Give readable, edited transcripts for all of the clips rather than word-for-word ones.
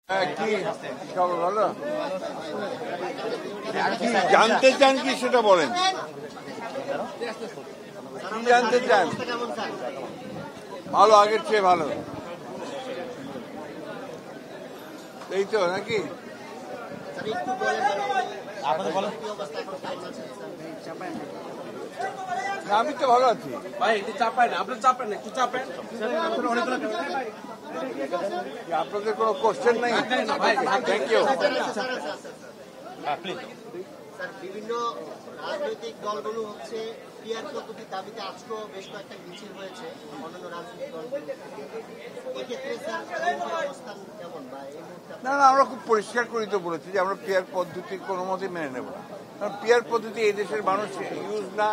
কি খবর ভালো? কি জানতে চান কি সেটা বলেন, কি জানতে চান? ভালো, আগের চেয়ে ভালো, এই তো নাকি? আমি তো ভালো আছি ভাই, একটু চাপায় না, আপনার চাপেন না, একটু চাপেন। আপনাদের কোনো কোশ্চেন নাই? Thank you. বিভিন্ন রাজনৈতিক দলগুলো হচ্ছে পিয়ার পদ্ধতির দাবিতে আজকেও বেশ কয়েকটা মিছিল হয়েছে অন্যান্য রাজনৈতিক দলগুলো। এক্ষেত্রে স্যার অবস্থান কেমন বা এই মুহূর্তে? না, আমরা খুব পরিষ্কার করে তো বলেছি যে আমরা পিয়ার পদ্ধতি কোনো মতে মেনে নেব না। কারণ পিয়ার পদ্ধতি এই দেশের মানুষ ইউজ না,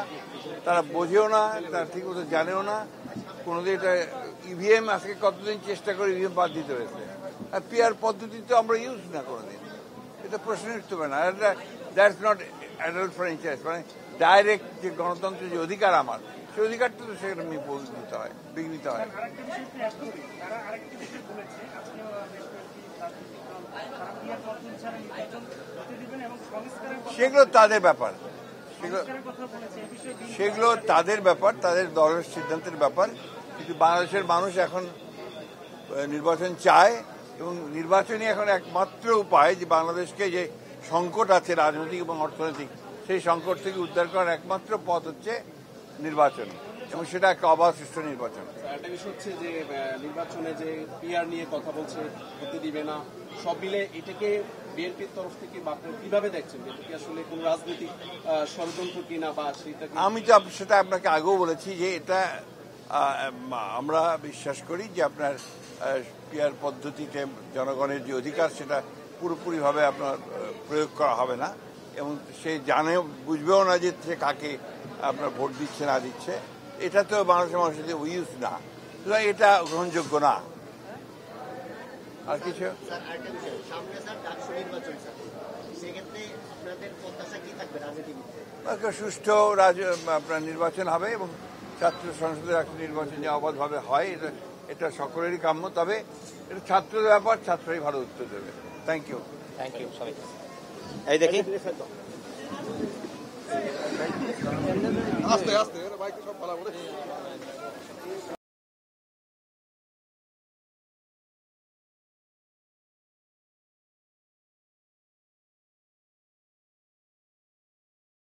তারা বোঝেও না, তারা ঠিক মতো জানেও না। কোনোদিন এটা ইভিএম আজকে কতদিন চেষ্টা করে ইভিএম বাদ দিতে হয়েছে, আর পিয়ার পদ্ধতি তো আমরা ইউজ না কোনোদিন, এটা প্রশ্নই উঠতে পারে না। দ্যাটস নট অ্যাডাল্ট ফ্র্যাঞ্চাইজ, মানে ডাইরেক্ট যে গণতন্ত্রের যে অধিকার আমার, সেই অধিকারটা তো সেখানে বিঘ্নিত হয়। সেগুলো তাদের ব্যাপার, সেগুলো তাদের ব্যাপার, তাদের দলের সিদ্ধান্তের ব্যাপার। কিন্তু বাংলাদেশের মানুষ এখন নির্বাচন চায়, এবং নির্বাচনই এখন একমাত্র উপায় যে বাংলাদেশকে যে সংকট আছে রাজনৈতিক এবং অর্থনৈতিক, সেই সংকট থেকে উদ্ধার করার একমাত্র পথ হচ্ছে নির্বাচন, এবং সেটা একটা অবাধ সুষ্ঠু নির্বাচন। একটা বিষয় হচ্ছে যে নির্বাচনে যে পিআর নিয়ে কথা বলছে, হতে দিবে না, সব মিলে এটাকে বিএনপির তরফ থেকে কিভাবে দেখছেন? এটা কি আসলে কোন রাজনৈতিক ষড়যন্ত্র কিনা বা সেটা? আমি তো সেটা আপনাকে আগেও বলেছি যে এটা আমরা বিশ্বাস করি যে আপনার পিআর পদ্ধতিতে জনগণের যে অধিকার সেটা পুরোপুরিভাবে আপনার প্রয়োগ করা হবে না, এবং সে বুঝবেও না যে সে কাকে আপনার ভোট দিচ্ছে না দিচ্ছে। এটা তো বাংলাদেশের মানুষের ইউজ না, সুতরাং এটা গ্রহণযোগ্য না। আর কিছু সুষ্ঠু আপনার নির্বাচন হবে, এবং ছাত্র সংসদের একটা নির্বাচন যে অবাধভাবে হয় এটা সকলেরই কাম্য। তবে এটা ছাত্রদের ব্যাপার, ছাত্রই ভালো উত্তর দেবে। Thank you. এই দেখি আস্তে আস্তে বাইক সব পালা বলে